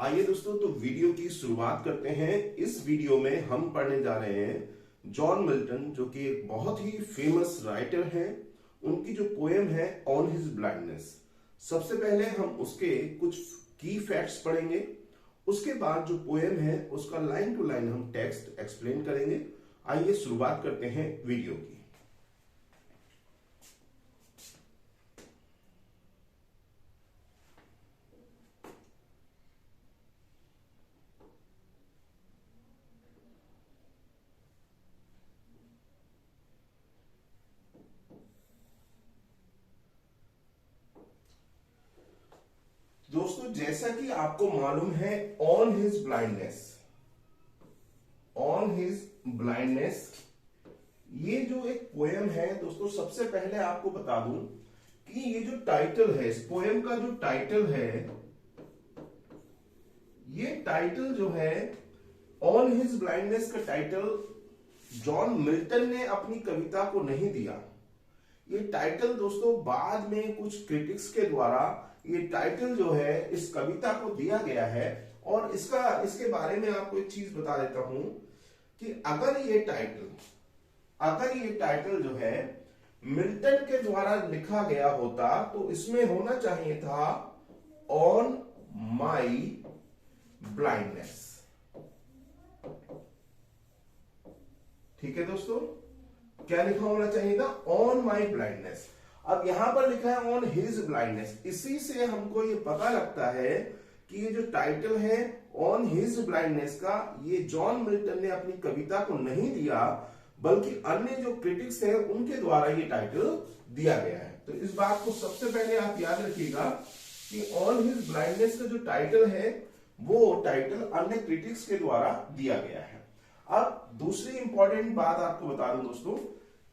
आइए दोस्तों, तो वीडियो की शुरुआत करते हैं। इस वीडियो में हम पढ़ने जा रहे हैं जॉन मिल्टन, जो कि एक बहुत ही फेमस राइटर हैं। उनकी जो पोएम है ऑन हिज ब्लाइंडनेस। सबसे पहले हम उसके कुछ की फैक्ट्स पढ़ेंगे। उसके बाद जो पोएम है उसका लाइन टू लाइन हम टेक्स्ट एक्सप्लेन करेंगे। आइए शुरुआत करते हैं वीडियो की। दोस्तों, जैसा कि आपको मालूम है, ऑन हिज ब्लाइंडनेस ये जो एक पोएम है दोस्तों, सबसे पहले आपको बता दूं कि ये जो टाइटल है, इस पोएम का जो टाइटल है, ये टाइटल जो है ऑन हिज ब्लाइंडनेस का टाइटल जॉन मिल्टन ने अपनी कविता को नहीं दिया। ये टाइटल दोस्तों बाद में कुछ क्रिटिक्स के द्वारा ये टाइटल जो है इस कविता को दिया गया है। और इसके बारे में आपको एक चीज बता देता हूं कि अगर ये टाइटल जो है मिल्टन के द्वारा लिखा गया होता तो इसमें होना चाहिए था ऑन माई ब्लाइंडनेस। ठीक है दोस्तों, क्या लिखा होना चाहिए था? On my blindness. अब यहां पर लिखा है ऑन हिज ब्लाइंडनेस। इसी से हमको ये पता लगता है कि ये जो टाइटल है ऑन हिज ब्लाइंडनेस का, ये जॉन मिल्टन ने अपनी कविता को नहीं दिया, बल्कि अन्य जो क्रिटिक्स हैं उनके द्वारा ये टाइटल दिया गया है। तो इस बात को सबसे पहले आप याद रखिएगा कि ऑन हिज ब्लाइंडनेस का जो टाइटल है वो टाइटल अन्य क्रिटिक्स के द्वारा दिया गया है। अब दूसरी इंपॉर्टेंट बात आपको बता दूं दोस्तों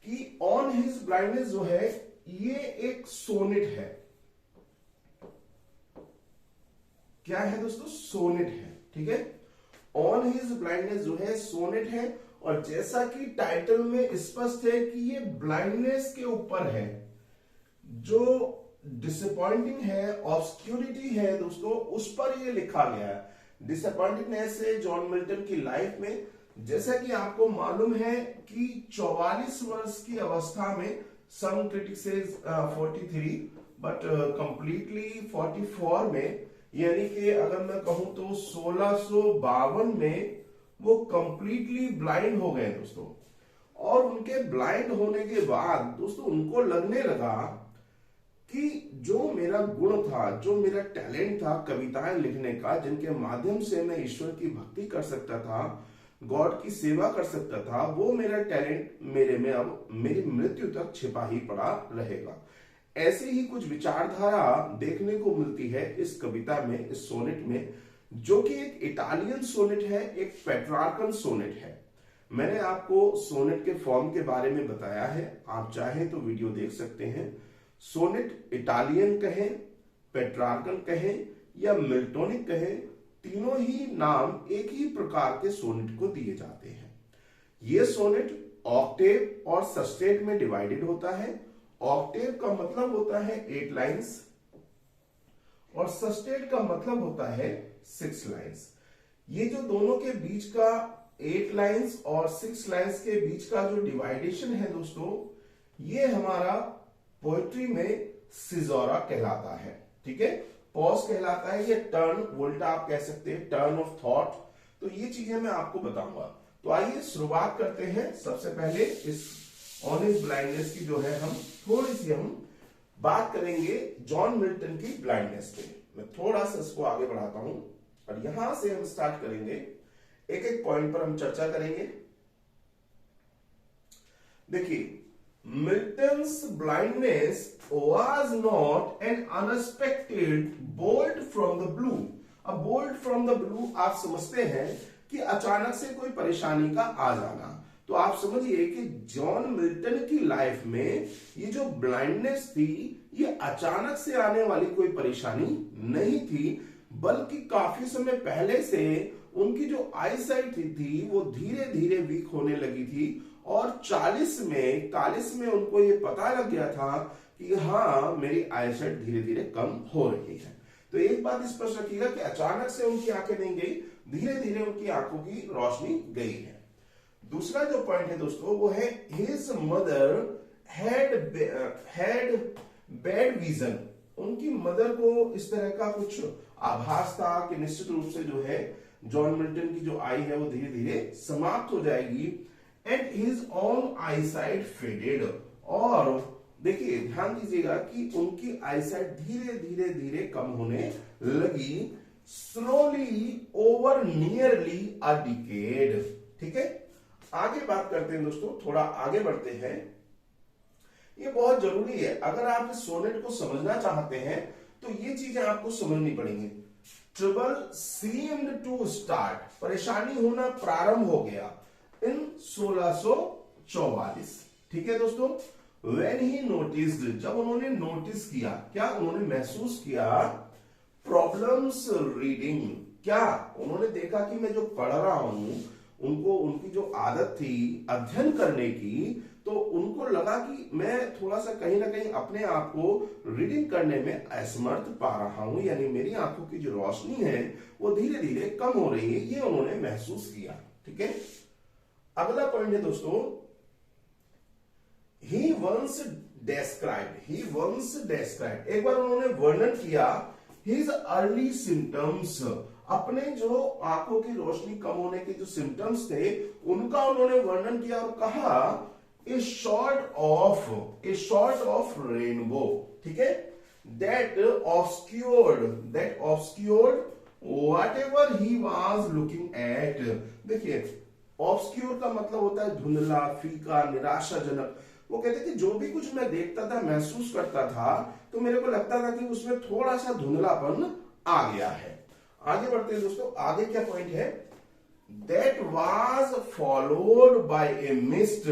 कि ऑन हिज ब्लाइंडनेस जो है ये एक सोनेट है। क्या है दोस्तों? सोनेट है। ठीक है, ऑन हिज ब्लाइंडनेस जो है सोनेट है। और जैसा कि टाइटल में स्पष्ट है कि ये ब्लाइंडनेस के ऊपर है। जो डिसअपॉइंटिंग है, ऑब्सक्यूरिटी है दोस्तों, उस पर ये लिखा गया है। डिसअपॉइंटिंगनेस है जॉन मिल्टन की लाइफ में। जैसा कि आपको मालूम है कि 44 वर्ष की अवस्था में, some critics says 43 but completely 44 में, यानी कि अगर मैं कहूं तो 1652 में वो कंप्लीटली ब्लाइंड हो गए दोस्तों। और उनके ब्लाइंड होने के बाद दोस्तों उनको लगने लगा कि जो मेरा गुण था, जो मेरा टैलेंट था कविताएं लिखने का, जिनके माध्यम से मैं ईश्वर की भक्ति कर सकता था, गॉड की सेवा कर सकता था, वो मेरा टैलेंट मेरे में अब मेरी मृत्यु तक छिपा ही पड़ा रहेगा। ऐसी ही कुछ विचारधारा देखने को मिलती है इस कविता में, इस सोनेट में, जो कि एक इटालियन सोनेट है, एक पेट्रार्कन सोनेट है। मैंने आपको सोनेट के फॉर्म के बारे में बताया है, आप चाहें तो वीडियो देख सकते हैं। सोनेट इटालियन कहें, पेट्रार्कन कहें या मिल्टोनिक कहें, तीनों ही नाम एक ही प्रकार के सोनेट को दिए जाते हैं। यह सोनेट ऑक्टेव और सस्टेट में डिवाइडेड होता है। ऑक्टेव का मतलब होता है 8 लाइन्स और सस्टेट का मतलब होता है 6 लाइन्स। ये जो दोनों के बीच का 8 लाइन्स और 6 लाइन्स के बीच का जो डिवाइडेशन है दोस्तों, ये हमारा पोएट्री में सिजोरा कहलाता है। ठीक है, पॉज कहलाता है, या टर्न वोल्टा आप कह सकते हैं, टर्न ऑफ थॉट। तो ये चीजें मैं आपको बताऊंगा। तो आइए शुरुआत करते हैं। सबसे पहले इस ऑन हिज ब्लाइंडनेस की जो है हम थोड़ी सी बात करेंगे जॉन मिल्टन की ब्लाइंडनेस पे। मैं थोड़ा सा इसको आगे बढ़ाता हूं और यहां से हम स्टार्ट करेंगे, एक एक पॉइंट पर हम चर्चा करेंगे। देखिए, Milton's blindness was not an unexpected bolt from the blue। अब bolt from the blue आप समझते हैं कि अचानक से कोई परेशानी का आ जाना। तो आप समझिए कि जॉन मिल्टन की लाइफ में ये जो ब्लाइंडनेस थी, ये अचानक से आने वाली कोई परेशानी नहीं थी, बल्कि काफी समय पहले से उनकी जो आई साइट थी वो धीरे धीरे वीक होने लगी थी। और 40 में उनको ये पता लग गया था कि हाँ, मेरी आई साइट धीरे धीरे कम हो रही है। तो एक बात स्पष्ट रखिएगा कि अचानक से उनकी आंखें नहीं गई, धीरे धीरे उनकी आंखों की रोशनी गई है। दूसरा जो पॉइंट है दोस्तों वो है his mother had bad vision. उनकी मदर को इस तरह का कुछ आभास था कि निश्चित रूप से जो है जॉन मिल्टन की जो आई है वो धीरे धीरे समाप्त हो जाएगी। And his own eyesight faded. और देखिए ध्यान दीजिएगा कि उनकी आईसाइट धीरे धीरे धीरे कम होने लगी, स्लोली ओवर नियरली अ डिकेड। ठीक है, आगे बात करते हैं दोस्तों, थोड़ा आगे बढ़ते हैं। ये बहुत जरूरी है, अगर आप इस सोनेट को समझना चाहते हैं तो ये चीजें आपको समझनी पड़ेंगी। ट्रबल सीम्ड टू स्टार्ट, परेशानी होना प्रारंभ हो गया इन 1644। ठीक है दोस्तों, व्हेन ही नोटिस्ड, जब उन्होंने नोटिस किया, क्या उन्होंने महसूस किया, प्रॉब्लम्स रीडिंग, क्या उन्होंने देखा कि मैं जो पढ़ रहा हूं उनको, उनकी जो आदत थी अध्ययन करने की, तो उनको लगा कि मैं थोड़ा सा कहीं ना कहीं अपने आप को रीडिंग करने में असमर्थ पा रहा हूं, यानी मेरी आंखों की जो रोशनी है वो धीरे धीरे कम हो रही है, ये उन्होंने महसूस किया। ठीक है, अगला पॉइंट है दोस्तों, ही वंस described, एक बार उन्होंने वर्णन किया his early symptoms, अपने जो आंखों की रोशनी कम होने के जो सिम्टम्स थे उनका उन्होंने वर्णन किया और कहा ए शॉर्ट ऑफ रेनबो। ठीक है, that obscured whatever he was looking at। देखिए obscure का मतलब होता है धुंधला, फीका, निराशाजनक। वो कहते कि जो भी कुछ मैं देखता था, महसूस करता था, तो मेरे को लगता था कि उसमें थोड़ा सा धुंधलापन आ गया है। आगे बढ़ते हैं दोस्तों, आगे क्या पॉइंट है, that was followed by a mist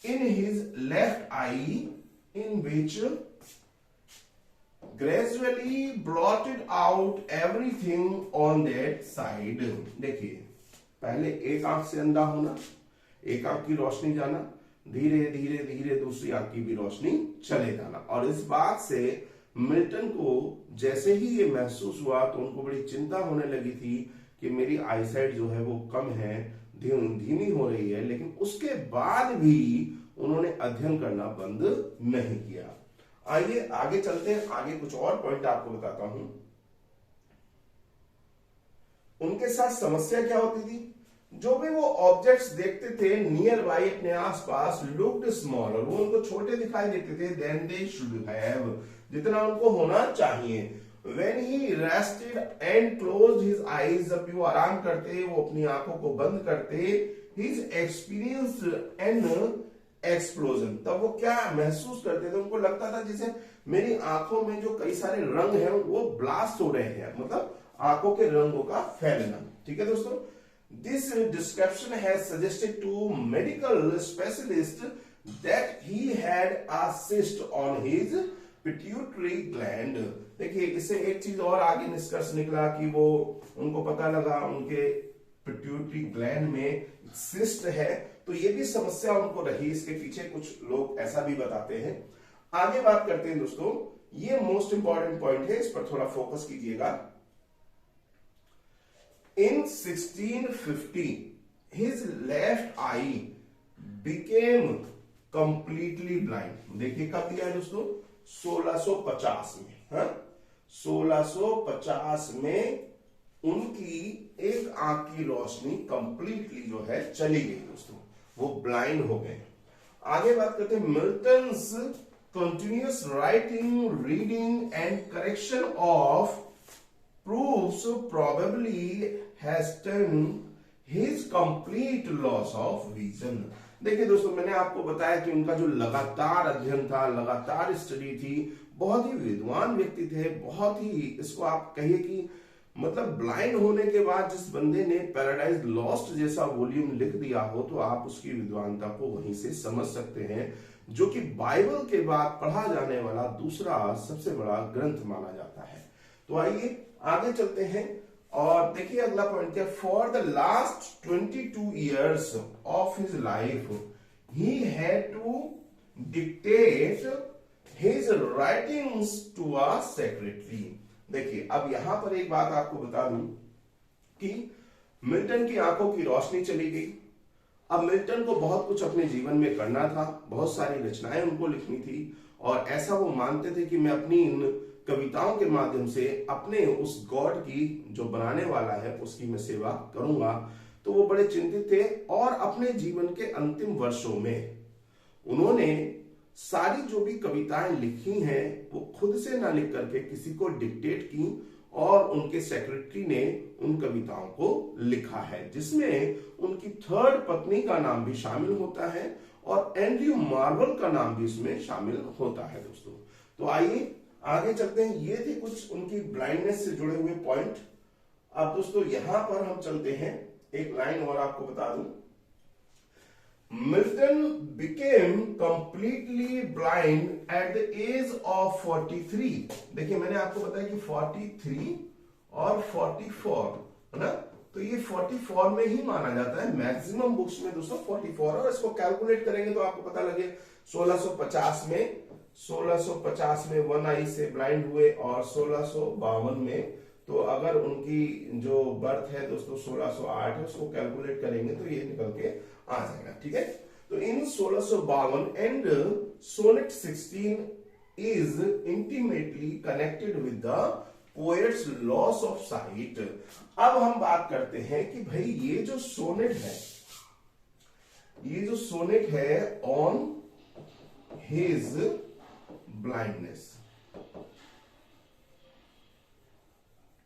in his left eye in which gradually blotted out everything on that side। देखिए पहले एक आंख से अंधा होना, एक आंख की रोशनी जाना, धीरे धीरे धीरे दूसरी आंख की भी रोशनी चले जाना। और इस बात से मिल्टन को जैसे ही ये महसूस हुआ तो उनको बड़ी चिंता होने लगी थी कि मेरी आईसाइट जो है वो कम है, धीमी हो रही है, लेकिन उसके बाद भी उन्होंने अध्ययन करना बंद नहीं किया। आइए आगे चलते हैं, आगे कुछ और पॉइंट आपको बताता हूं। उनके साथ समस्या क्या होती थी, जो भी वो ऑब्जेक्ट्स देखते थे नियर बाई, अपने आसपास, लुक्ड स्मॉल, और वो उनको छोटे दिखाई देते थे देन दे शुड हैव, जितना उनको होना चाहिए। When he rested and closed his eyes, जब भी वो आराम करते, वो अपनी आंखों को बंद करते, his experienced an explosion, तब वो क्या महसूस करते थे, उनको लगता था जैसे मेरी आंखों में जो कई सारे रंग हैं वो ब्लास्ट हो रहे हैं, मतलब आंखों के रंगों का फैलना। ठीक है दोस्तों, this description has suggested to medical specialist that he had a cyst on his pituitary gland. देखिए इससे एक चीज और आगे निष्कर्ष निकला कि वो, उनको पता लगा उनके पिट्यूटरी ग्लैंड में सिस्ट है, तो ये भी समस्या उनको रही। इसके पीछे कुछ लोग ऐसा भी बताते हैं। आगे बात करते हैं दोस्तों, ये मोस्ट इंपॉर्टेंट पॉइंट है, इस पर थोड़ा फोकस कीजिएगा। In 1650, his left eye became completely blind। देखिए कब दिया है दोस्तों, 1650 में। हाँ, 1650 में उनकी एक आंख की रोशनी कंप्लीटली जो है चली गई दोस्तों, वो ब्लाइंड हो गए। आगे बात करते हैं, Milton's continuous writing, reading and correction of proofs probably hastened his complete loss of vision। देखिए दोस्तों, मैंने आपको बताया कि उनका जो लगातार अध्ययन था, लगातार स्टडी थी, बहुत ही विद्वान व्यक्ति थे, बहुत ही, इसको आप कहिए कि मतलब ब्लाइंड होने के बाद जिस बंदे ने पैराडाइज लॉस्ट जैसा वॉल्यूम लिख दिया हो, तो आप उसकी विद्वानता को वहीं से समझ सकते हैं, जो कि बाइबल के बाद पढ़ा जाने वाला दूसरा सबसे बड़ा ग्रंथ माना जाता है। तो आइए आगे चलते हैं और देखिए अगला पॉइंट क्या, for the last 22 years of his life he had to dictate his writings to a secretary. देखिए अब यहां पर एक बात आपको बता दूं कि मिल्टन की आंखों की रोशनी चली गई। अब मिल्टन को बहुत कुछ अपने जीवन में करना था, बहुत सारी रचनाएं उनको लिखनी थी और ऐसा वो मानते थे कि मैं अपनी इन कविताओं के माध्यम से अपने उस गॉड की जो बनाने वाला है उसकी मैं सेवा करूंगा। तो वो बड़े चिंतित थे और अपने जीवन के अंतिम वर्षों में उन्होंने सारी जो भी कविताएं लिखी हैं वो खुद से ना लिख करके किसी को डिक्टेट की और उनके सेक्रेटरी ने उन कविताओं को लिखा है, जिसमें उनकी थर्ड पत्नी का नाम भी शामिल होता है और एंड्रयू मार्वल का नाम भी इसमें शामिल होता है दोस्तों। तो आइए आगे चलते हैं। ये थे कुछ उनकी ब्लाइंडनेस से जुड़े हुए पॉइंट। अब दोस्तों यहां पर हम चलते हैं, एक लाइन और आपको बता दूं। Milton became completely blind at the age of 43। देखिए मैंने आपको बताया कि 43 और 44 है ना, तो ये 44 में ही माना जाता है मैक्सिमम बुक्स में दोस्तों 44, और इसको कैलकुलेट करेंगे तो आपको पता लगे 1650 में वन आई से ब्लाइंड हुए और 1652 में, तो अगर उनकी जो बर्थ है दोस्तों 1608 है उसको कैलकुलेट करेंगे तो ये निकल के आ जाएगा। ठीक है, तो in 1652 and sonnet 16 is intimately connected with the poet's loss of sight. अब हम बात करते हैं कि भाई ये जो सोनेट है ऑन हिज ब्लाइंडनेस,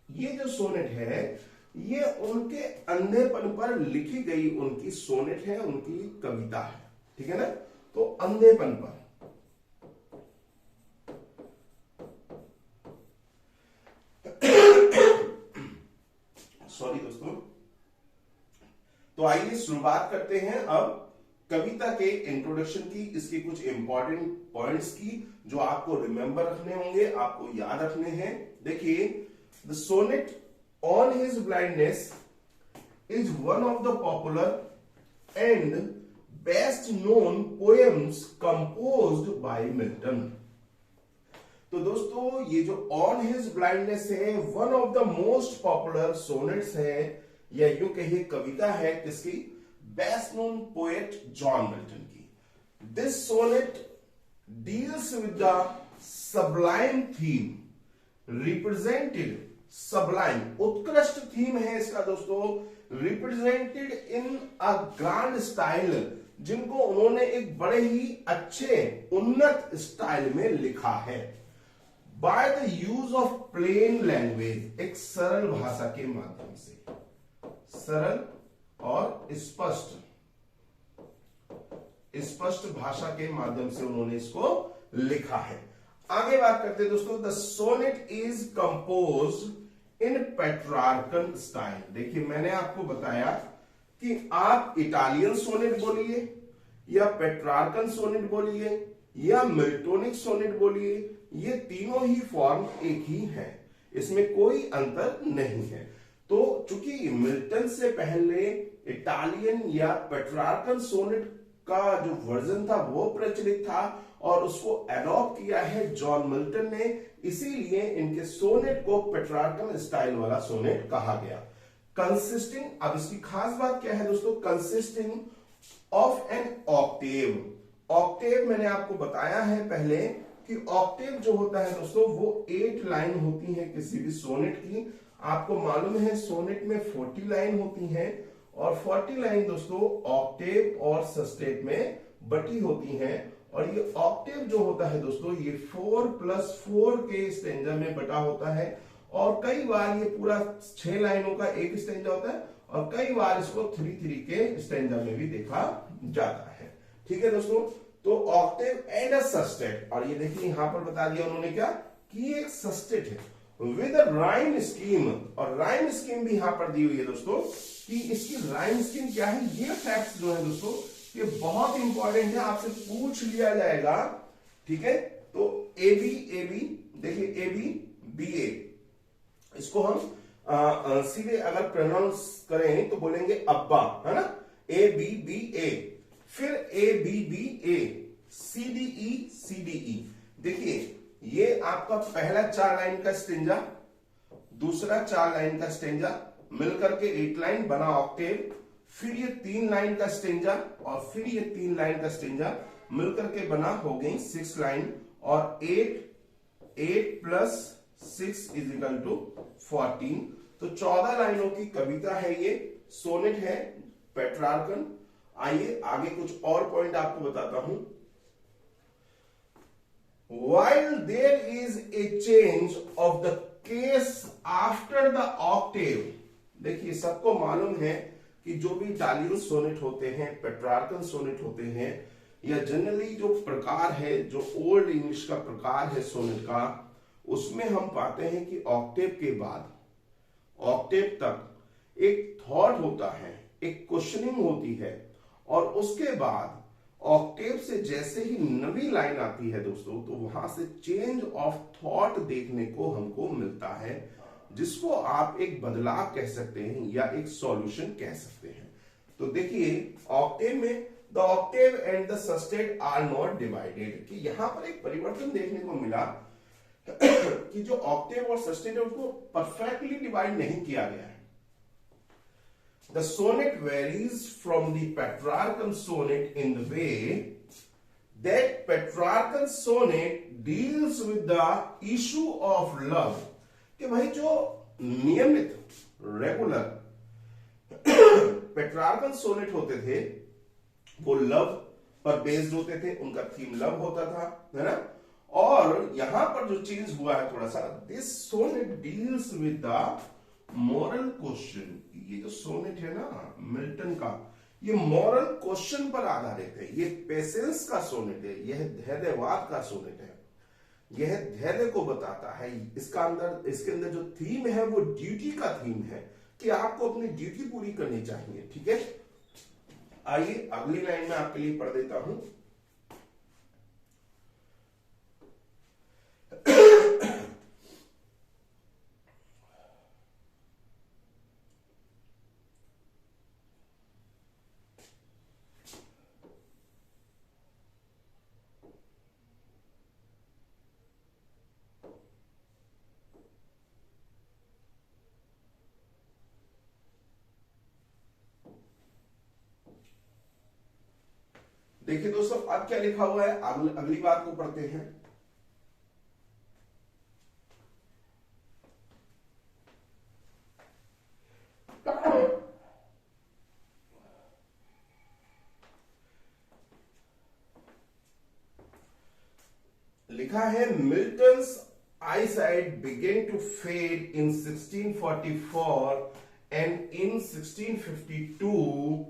ये जो सोनेट है ये उनके अंधेपन पर लिखी गई उनकी सोनेट है, उनकी कविता है। ठीक है ना, तो अंधेपन पर सॉरी दोस्तों। तो आइए शुरुआत करते हैं अब कविता के इंट्रोडक्शन की, इसके कुछ इंपॉर्टेंट पॉइंट्स की जो आपको रिमेंबर रखने होंगे, आपको याद रखने हैं। देखिए, the sonnet on his blindness is one of the popular and best known poems composed by Milton। तो दोस्तों ये जो ऑन हिज ब्लाइंडनेस है one of the most popular sonnets है, या यूं कहिए कविता है किसकी, best known poet John Milton की। This sonnet deals with the sublime theme represented, sublime उत्कृष्ट थीम है इसका दोस्तों, represented in a grand style, जिनको उन्होंने एक बड़े ही अच्छे उन्नत स्टाइल में लिखा है। By the use of plain language, एक सरल भाषा के माध्यम से, सरल और स्पष्ट भाषा के माध्यम से उन्होंने इसको लिखा है। आगे बात करते हैं दोस्तों, the sonnet is composed in Petrarchan style. देखिए मैंने आपको बताया कि आप इटालियन सोनेट बोलिए या पेट्रार्कन सोनेट बोलिए या मिल्टोनिक सोनेट बोलिए, ये तीनों ही फॉर्म एक ही है, इसमें कोई अंतर नहीं है। तो चूंकि मिल्टन से पहले इटालियन या पेट्रार्कन सोनेट का जो वर्जन था वो प्रचलित था और उसको एडॉप्ट किया है जॉन मिल्टन ने, इसीलिए इनके सोनेट को पेट्रार्कन स्टाइल वाला सोनेट कहा गया। कंसिस्टिंग, अब इसकी खास बात क्या है दोस्तों, consisting of an octave. Octave मैंने आपको बताया है पहले कि ऑक्टेव जो होता है दोस्तों वो 8 लाइन होती है किसी भी सोनेट की। आपको मालूम है सोनेट में 40 लाइन होती है और 40 लाइन दोस्तों ऑक्टेव और सस्टेट में बटी होती हैं, और ये ऑक्टेव जो होता है दोस्तों ये 4+4 के स्टेंजा में बटा होता है, और कई बार ये पूरा 6 लाइनों का एक स्टेंजा होता है और कई बार इसको 3-3 के स्टेंजा में भी देखा जाता है। ठीक है दोस्तों, तो ऑक्टेव एंड अ सस्टेट, और ये देखिए यहां पर बता दिया उन्होंने क्या कि एक सस्टेट है विद राइम स्कीम, और राइम स्कीम भी यहां पर दी हुई है दोस्तों कि इसकी राइम स्कीम क्या है। ये फैक्ट्स जो है दोस्तों ये बहुत इंपॉर्टेंट है, आपसे पूछ लिया जाएगा। ठीक है, तो ए बी देखिए ABBA, इसको हम सीधे अगर प्रोनाउंस करें तो बोलेंगे अब्बा, है ना, ABBA, फिर ABBA, CDE। देखिए ये आपका पहला 4 लाइन का स्टेंजा, दूसरा 4 लाइन का स्टेंजा, मिलकर के 8 लाइन बना ऑक्टेव, फिर ये 3 लाइन का स्टेंजा और फिर ये 3 लाइन का स्टेंजा मिलकर के बना हो गई 6 लाइन, और 8 प्लस 6 इज इक्वल टू 14। तो 14 लाइनों की कविता है, ये सोनेट है पेट्रार्कन। आइए आगे कुछ और पॉइंट आपको बताता हूं। While there is a change of the case after the octave, देखिए सबको मालूम है कि जो भी इटालियन सोनेट होते हैं, पेट्रार्कन सोनेट होते हैं, या जनरली जो प्रकार है, जो ओल्ड इंग्लिश का प्रकार है सोनेट का, उसमें हम पाते हैं कि ऑक्टेव के बाद ऑक्टेव तक एक थॉट होता है, एक क्वेश्चनिंग होती है, और उसके बाद ऑक्टेव से जैसे ही नवी लाइन आती है दोस्तों, तो वहां से चेंज ऑफ थॉट देखने को हमको मिलता है, जिसको आप एक बदलाव कह सकते हैं या एक सॉल्यूशन कह सकते हैं। तो देखिए ऑक्टेव में the octave and the sestet are not divided, कि यहां पर एक परिवर्तन देखने को मिला कि जो ऑक्टेव और सस्टेट है उसको परफेक्टली डिवाइड नहीं किया गया है। The sonnet varies from the Petrarchan sonnet in the way that Petrarchan sonnet deals with the issue of love, कि भाई जो नियमित रेगुलर पेट्रार्कन सोनेट होते थे वो लव पर बेस्ड होते थे, उनका थीम लव होता था, है ना। और यहां पर जो चेंज हुआ है थोड़ा सा, this sonnet deals with the moral question. ये जो सोनेट है ना मिल्टन का, ये मॉरल क्वेश्चन पर आधारित है, ये पेशेंस का सोनेट है, यह धैर्यवाद का सोनेट है, यह धैर्य को बताता है। इसके अंदर जो थीम है वो ड्यूटी का थीम है, कि आपको अपनी ड्यूटी पूरी करनी चाहिए, ठीक है। आइए अगली लाइन में आपके लिए पढ़ देता हूं। देखिए दोस्तों अब क्या लिखा हुआ है, अगली बात को पढ़ते हैं। लिखा है Milton's eyesight began to fade in 1644 and in 1652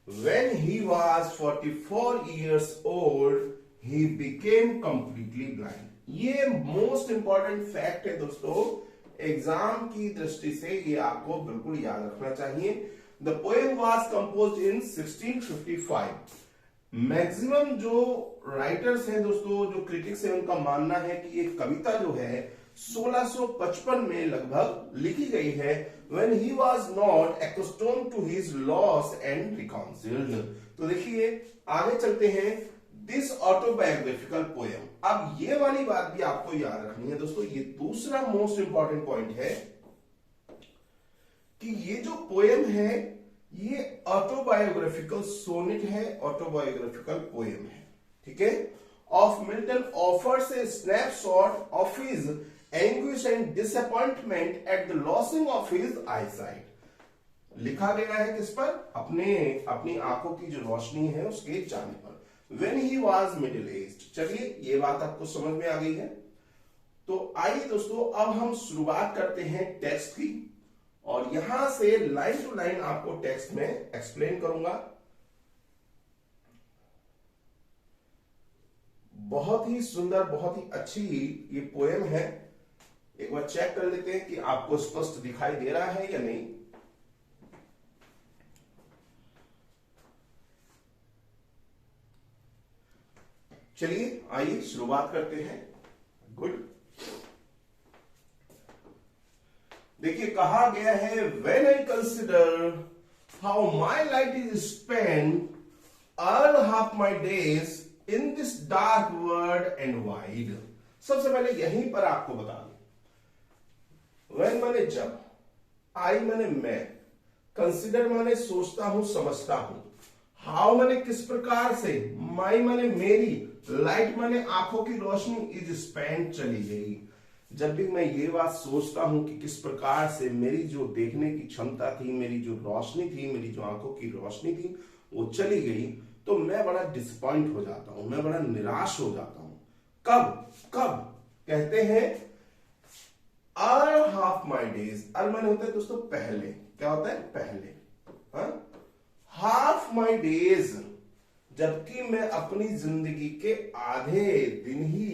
when he was 44 years old he became completely blind। ये मोस्ट इंपॉर्टेंट फैक्ट है दोस्तों, एग्जाम की दृष्टि से ये आपको बिल्कुल याद रखना चाहिए। The poem was composed in 1655। Maximum जो राइटर्स हैं दोस्तों, जो क्रिटिक्स हैं, उनका मानना है कि ये कविता जो है 1655 में लगभग लिखी गई है, when he was not accustomed to his loss and reconciled। तो देखिए आगे चलते हैं, दिस ऑटोबायोग्राफिकल पोएम। अब ये वाली बात भी आपको याद रखनी है दोस्तों, ये दूसरा मोस्ट इंपॉर्टेंट पॉइंट है कि ये जो पोएम है ये ऑटोबायोग्राफिकल सोनेट है, ऑटोबायोग्राफिकल पोएम है, ठीक है। Of Milton offers A snapshot of his anguish and disappointment at the losing of his eyesight. लिखा गया है किस पर, अपनी आंखों की जो रोशनी है उसके जाने पर। When he was middle aged। चलिए ये बात आपको समझ में आ गई है। तो आइए दोस्तों अब हम शुरुआत करते हैं टेक्स्ट की, और यहां से लाइन टू लाइन आपको टेक्स्ट में एक्सप्लेन करूंगा। बहुत ही सुंदर, बहुत ही अच्छी ये पोएम है। एक बार चेक कर लेते हैं कि आपको स्पष्ट दिखाई दे रहा है या नहीं। चलिए आइए शुरुआत करते हैं। गुड। देखिए कहा गया है, when I consider how my life is spend all half my days in this dark world and wide. सबसे पहले यहीं पर आपको बता दूं, व्हेन माने जब, आई माने मैं, कंसिडर माने सोचता हूं समझता हूं, हाउ माने किस प्रकार से, माई माने मेरी, लाइट माने आंखों की रोशनी, इज स्पेंट चली गई। जब भी मैं ये बात सोचता हूं कि किस प्रकार से मेरी जो देखने की क्षमता थी, मेरी जो रोशनी थी, मेरी जो आंखों की रोशनी थी वो चली गई, तो मैं बड़ा डिसपॉइंट हो जाता हूं, मैं बड़ा निराश हो जाता हूं। कब कब कहते हैं ere half my days, ere माने होता है दोस्तों पहले, क्या होता है पहले, हाफ माई डेज, जबकि मैं अपनी जिंदगी के आधे दिन ही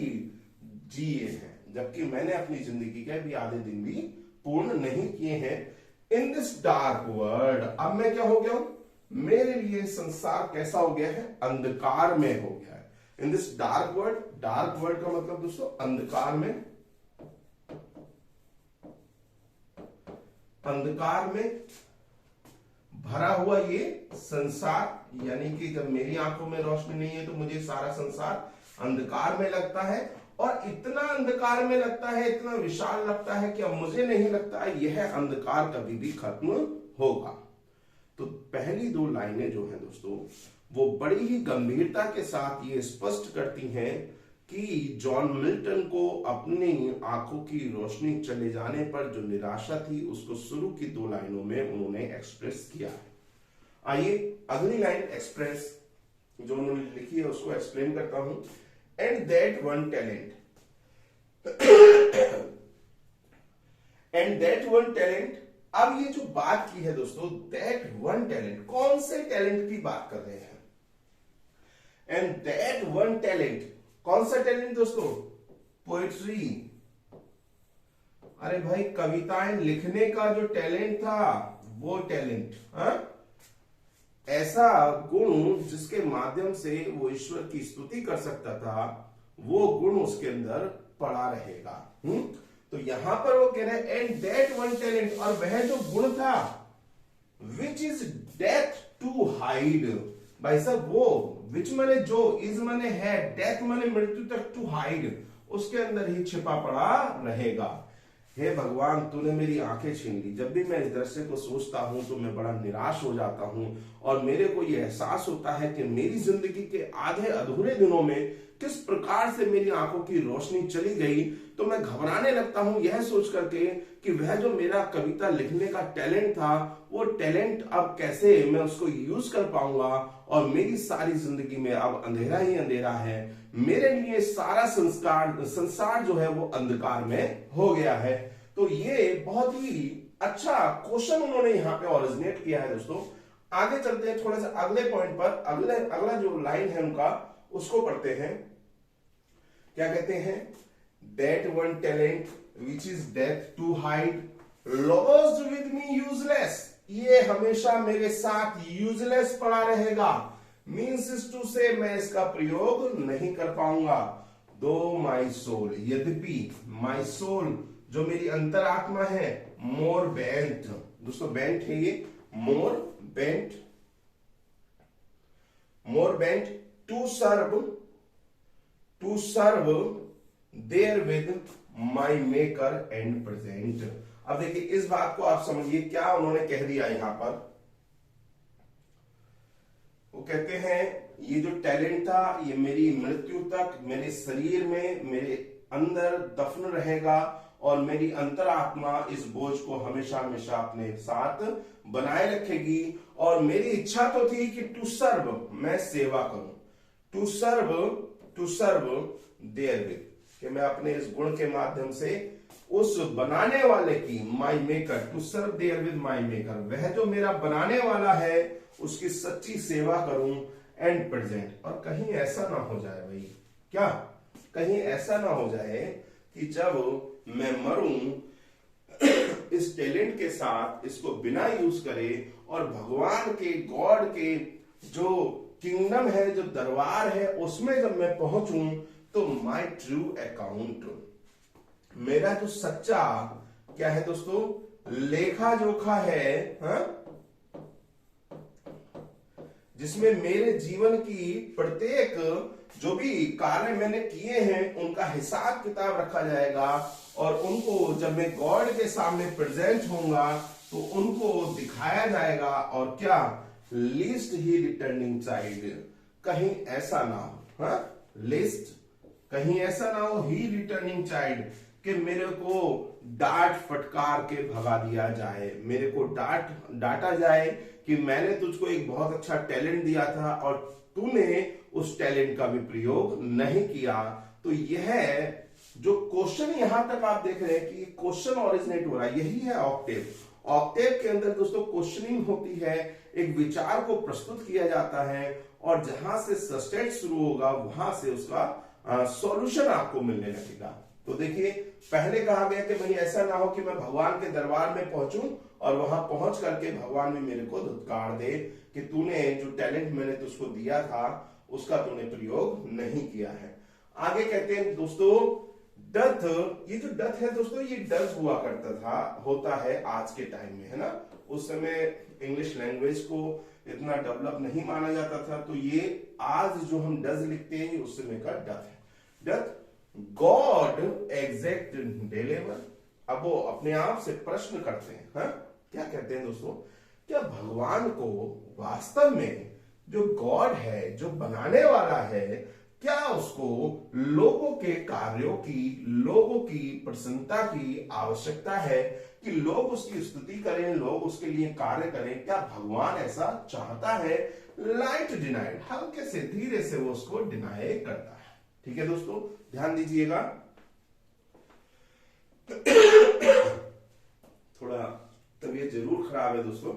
जिए हैं, जबकि मैंने अपनी जिंदगी के भी आधे दिन भी पूर्ण नहीं किए हैं। इन दिस डार्क वर्ल्ड, अब मैं क्या हो गया हूं, मेरे लिए संसार कैसा हो गया है, अंधकार में हो गया है। In this dark world, dark world का मतलब दोस्तों अंधकार में, अंधकार में भरा हुआ ये संसार, यानी कि जब मेरी आंखों में रोशनी नहीं है तो मुझे सारा संसार अंधकार में लगता है, और इतना अंधकार में लगता है, इतना विशाल लगता है कि अब मुझे नहीं लगता है यह अंधकार कभी भी खत्म होगा। तो पहली दो लाइनें जो है दोस्तों वो बड़ी ही गंभीरता के साथ ये स्पष्ट करती हैं कि जॉन मिल्टन को अपनी आंखों की रोशनी चले जाने पर जो निराशा थी उसको शुरू की दो लाइनों में उन्होंने एक्सप्रेस किया है। आइए अगली लाइन एक्सप्रेस जो उन्होंने लिखी है उसको एक्सप्लेन करता हूं। And that one talent, and that one talent, अब ये जो बात की है दोस्तों दैट वन टैलेंट, कौन से टैलेंट की बात कर रहे हैं, एंड दैट वन टैलेंट, कौन सा टैलेंट दोस्तों, पोएट्री। अरे भाई कविताएं लिखने का जो टैलेंट था वो टैलेंट, ऐसा गुण जिसके माध्यम से वो ईश्वर की स्तुति कर सकता था, वो गुण उसके अंदर पड़ा रहेगा। तो यहां पर वो कह रहे हैं एंड दैट वन टैलेंट, और वह जो गुण था which is death to hide, भाई साहब वो विच माने जो, इज माने है, डेथ माने मृत्यु तक, टू हाइड उसके अंदर ही छिपा पड़ा रहेगा। हे भगवान तूने मेरी आंखें छीन ली, जब भी मैं इस दृश्य को सोचता हूं तो मैं बड़ा निराश हो जाता हूं, और मेरे को यह एहसास होता है कि मेरी जिंदगी के आधे अधूरे दिनों में किस प्रकार से मेरी आंखों की रोशनी चली गई। तो मैं घबराने लगता हूं यह सोच करके कि वह जो मेरा कविता लिखने का टैलेंट था वो टैलेंट अब कैसे मैं उसको यूज कर पाऊंगा, और मेरी सारी जिंदगी में अब अंधेरा ही अंधेरा है, मेरे लिए सारा संसार जो है वो अंधकार में हो गया है। तो ये बहुत ही अच्छा क्वेश्चन उन्होंने यहाँ पे ओरिजिनेट किया है दोस्तों। आगे चलते हैं थोड़ा सा अगले पॉइंट पर, अगला जो लाइन है उनका उसको पढ़ते हैं। क्या कहते हैं, that one talent which is death to hide lost with me useless, ये हमेशा मेरे साथ यूजलेस पड़ा रहेगा, मीन्स टू से मैं इसका प्रयोग नहीं कर पाऊंगा। दो माई सोल, यद्यपि माई सोल जो मेरी अंतरात्मा है, मोर बेंट, दोस्तों बेंट है ये, more bent to serve therewith my maker and present. अब देखिए इस बात को आप समझिए क्या उन्होंने कह दिया यहां पर। वो कहते हैं ये जो टैलेंट था ये मेरी मृत्यु तक मेरे शरीर में, मेरे अंदर दफन रहेगा, और मेरी अंतरात्मा इस बोझ को हमेशा हमेशा अपने साथ बनाए रखेगी। और मेरी इच्छा तो थी कि टू सर्व, मैं सेवा करूं, टू सर्व देयर विद, कि मैं अपने इस गुण के माध्यम से उस बनाने वाले की, my maker, to serve therewith my maker, वह जो मेरा बनाने वाला है उसकी सच्ची सेवा करूं, एंड प्रेजेंट। और कहीं ऐसा ना हो जाए भाई, क्या कहीं ऐसा ना हो जाए कि जब मैं मरूं इस टैलेंट के साथ, इसको बिना यूज करे, और भगवान के, गॉड के जो किंगडम है, जो दरबार है, उसमें जब मैं पहुंचूं तो माई ट्रू अकाउंट, मेरा जो सच्चा क्या है दोस्तों, लेखा जोखा है, जिसमें मेरे जीवन की प्रत्येक जो भी कार्य मैंने किए हैं उनका हिसाब किताब रखा जाएगा, और उनको जब मैं गॉड के सामने प्रेजेंट होऊंगा तो उनको दिखाया जाएगा। और क्या, लीस्ट ही रिटर्निंग चाइल्ड, कहीं ऐसा ना हो, हाँ, लिस्ट कहीं ऐसा ना हो ही रिटर्निंग चाइल्ड कि मेरे को डांट फटकार के भगा दिया जाए, मेरे को डांटा जाए कि मैंने तुझको एक बहुत अच्छा टैलेंट दिया था और तूने उस टैलेंट का भी प्रयोग नहीं किया। तो यह जो क्वेश्चन यहां तक आप देख रहे हैं कि क्वेश्चन ओरिजिनेट हो रहा है, यही है ऑक्टेव। ऑक्टेव के अंदर दोस्तों क्वेश्चनिंग होती है, एक विचार को प्रस्तुत किया जाता है, और जहां से सस्टेट शुरू होगा वहां से उसका सॉल्यूशन आपको मिलने लगेगा। तो देखिए, पहले कहा गया कि भाई ऐसा ना हो कि मैं भगवान के दरबार में पहुंचूं और वहां पहुंच करके भगवान भी मेरे को धुतकार दे कि तूने जो टैलेंट मैंने तुझको दिया था उसका तूने प्रयोग नहीं किया है। आगे कहते हैं दोस्तों, डथ, ये जो डथ है दोस्तों, ये डज हुआ करता था, होता है आज के टाइम में, है ना। उस समय इंग्लिश लैंग्वेज को इतना डेवलप नहीं माना जाता था, तो ये आज जो हम डज लिखते हैं उस समय का डथ है। Doth God exact deliver. अब वो अपने आप से प्रश्न करते हैं, हाँ? क्या कहते हैं दोस्तों, क्या भगवान को वास्तव में जो गॉड है, जो बनाने वाला है, क्या उसको लोगों के कार्यों की, लोगों की प्रसन्नता की आवश्यकता है कि लोग उसकी स्तुति करें, लोग उसके लिए कार्य करें? क्या भगवान ऐसा चाहता है? लाइट डिनाइड, हल्के से धीरे से वो उसको डिनाई करता है। ठीक है दोस्तों, ध्यान दीजिएगा। थोड़ा तबीयत जरूर खराब है दोस्तों।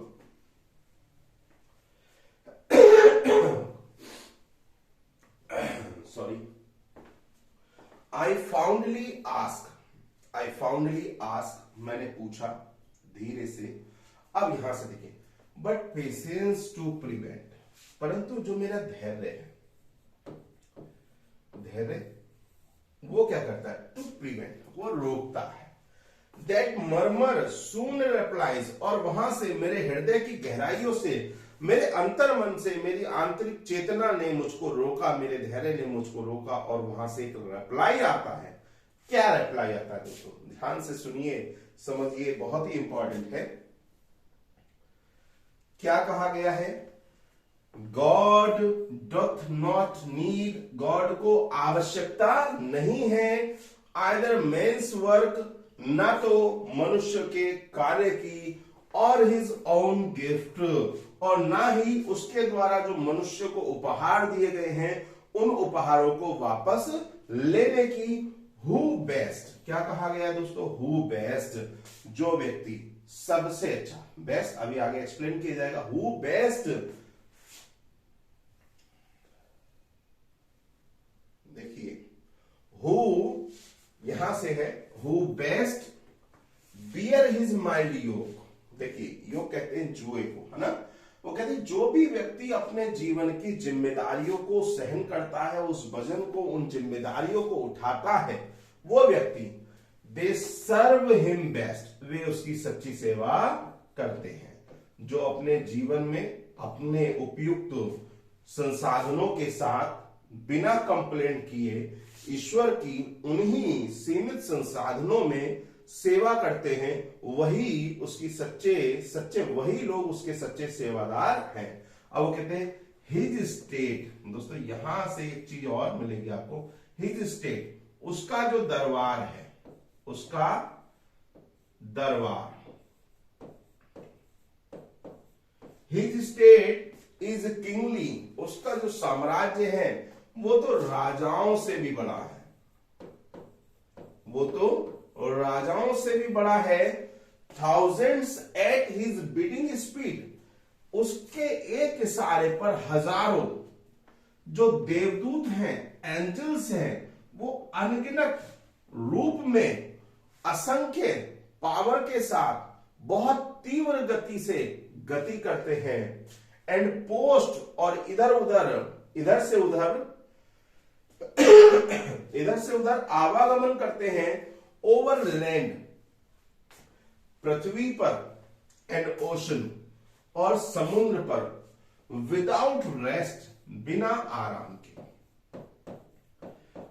सॉरी। आई फाउंडली आस्क, मैंने पूछा, धीरे से। अब यहां से देखिए, बट पेशेंस टू प्रिवेंट, परंतु जो मेरा धैर्य है, धैर्य वो क्या करता है? टू प्रिवेंट, वो रोकता है। दैट मर्मर सून रिप्लाइज, और वहां से मेरे हृदय की गहराइयों से, मेरे अंतर मन से, मेरी आंतरिक चेतना ने मुझको रोका, मेरे धैर्य ने मुझको रोका, और वहां से एक रिप्लाई आता है। क्या रिप्लाई आता है दोस्तों? ध्यान से सुनिए, समझिए, बहुत ही इंपॉर्टेंट है। क्या कहा गया है? गॉड डोथ नॉट नीड, गॉड को आवश्यकता नहीं है आइदर मेन्स वर्क, ना तो मनुष्य के कार्य की, और हिज ओन गिफ्ट, और ना ही उसके द्वारा जो मनुष्य को उपहार दिए गए हैं उन उपहारों को वापस लेने की। हु बेस्ट, क्या कहा गया दोस्तों? हु बेस्ट, जो व्यक्ति सबसे अच्छा, बेस्ट अभी आगे एक्सप्लेन किया जाएगा। हु बेस्ट, देखिए, हु यहां से है, who best bear his mild yoke. देखिए, योग कहते हैं जुए को, है ना। वो कहते हैं जो भी व्यक्ति अपने जीवन की जिम्मेदारियों को सहन करता है, उस वजन को, उन जिम्मेदारियों को उठाता है, वो व्यक्ति, दे सर्व हिम बेस्ट, वे उसकी सच्ची सेवा करते हैं। जो अपने जीवन में अपने उपयुक्त संसाधनों के साथ बिना कंप्लेंट किए ईश्वर की उन्हीं सीमित संसाधनों में सेवा करते हैं, वही उसकी सच्चे वही लोग उसके सच्चे सेवादार हैं। अब वो कहते हैं हिज स्टेट, दोस्तों यहां से एक चीज और मिलेगी आपको, हिज स्टेट, उसका जो दरबार है, उसका दरबार, हिज स्टेट इज किंगली, उसका जो साम्राज्य है वो तो राजाओं से भी बड़ा है, वो तो राजाओं से भी बड़ा है। Thousands at his beating speed, उसके एक इशारे पर हजारों जो देवदूत हैं, एंजल्स हैं, वो अनगिनत रूप में, असंख्य पावर के साथ बहुत तीव्र गति से गति करते हैं। एंड पोस्ट, और इधर से उधर आवागमन करते हैं। ओवर लैंड, पृथ्वी पर, एंड ओशन, और समुद्र पर, विदाउट रेस्ट, बिना आराम के।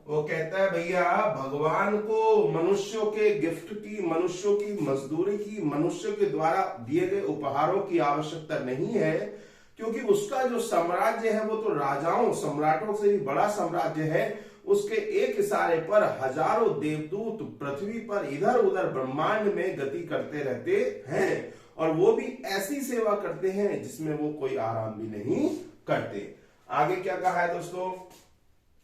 वो कहता है भैया भगवान को मनुष्यों के गिफ्ट की, मनुष्यों की मजदूरी की, मनुष्य के द्वारा दिए गए उपहारों की आवश्यकता नहीं है, क्योंकि उसका जो साम्राज्य है वो तो राजाओं सम्राटों से भी बड़ा साम्राज्य है। उसके एक इशारे पर हजारों देवदूत पृथ्वी पर इधर उधर ब्रह्मांड में गति करते रहते हैं, और वो भी ऐसी सेवा करते हैं जिसमें वो कोई आराम भी नहीं करते। आगे क्या कहा है दोस्तों,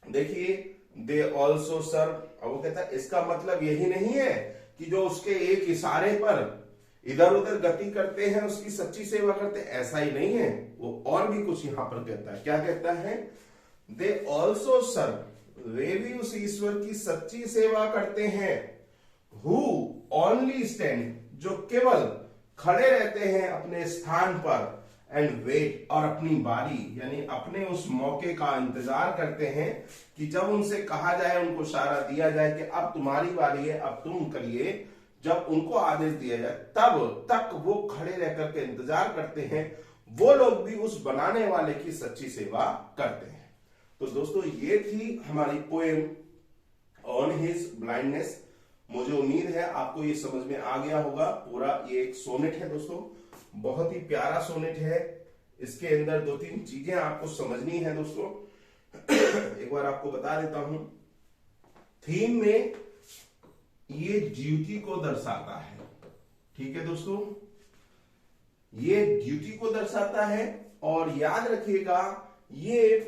देखिए, दे ऑल्सो सर्व। अब वो कहता है इसका मतलब यही नहीं है कि जो उसके एक इशारे पर इधर उधर गति करते हैं उसकी सच्ची सेवा करते हैं, ऐसा ही नहीं है। वो और भी कुछ यहां पर कहता है, क्या कहता है, दे ऑल्सो सर्व, वे भी उस ईश्वर की सच्ची सेवा करते हैं, हु ओनली स्टैंड, जो केवल खड़े रहते हैं अपने स्थान पर, एंड वेट, और अपनी बारी यानी अपने उस मौके का इंतजार करते हैं कि जब उनसे कहा जाए, उनको इशारा दिया जाए कि अब तुम्हारी बारी है, अब तुम करिए, जब उनको आदेश दिया जाए तब तक वो खड़े रह करके इंतजार करते हैं। वो लोग भी उस बनाने वाले की सच्ची सेवा करते हैं। तो दोस्तों ये थी हमारी पोएम ऑन हिज ब्लाइंडनेस। मुझे उम्मीद है आपको ये समझ में आ गया होगा। पूरा ये एक सोनेट है दोस्तों, बहुत ही प्यारा सोनेट है। इसके अंदर दो तीन चीजें आपको समझनी है दोस्तों। एक बार आपको बता देता हूं, थीम में ये ड्यूटी को दर्शाता है, ठीक है दोस्तों, ये ड्यूटी को दर्शाता है, और याद रखिएगा ये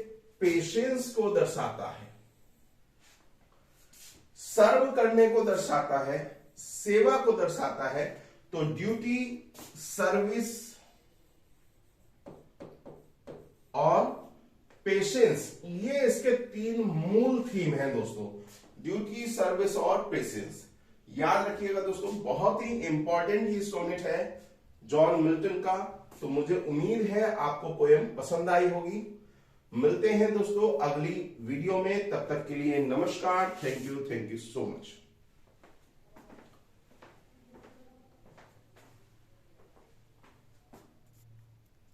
पेशेंस को दर्शाता है, सर्व करने को दर्शाता है, सेवा को दर्शाता है। तो ड्यूटी, सर्विस और पेशेंस, ये इसके तीन मूल थीम हैं दोस्तों, ड्यूटी, सर्विस और पेशेंस। याद रखिएगा दोस्तों, बहुत ही इंपॉर्टेंट ही सोनेट है जॉन मिल्टन का। तो मुझे उम्मीद है आपको पोएम पसंद आई होगी। मिलते हैं दोस्तों अगली वीडियो में, तब तक के लिए नमस्कार, थैंक यू सो मच।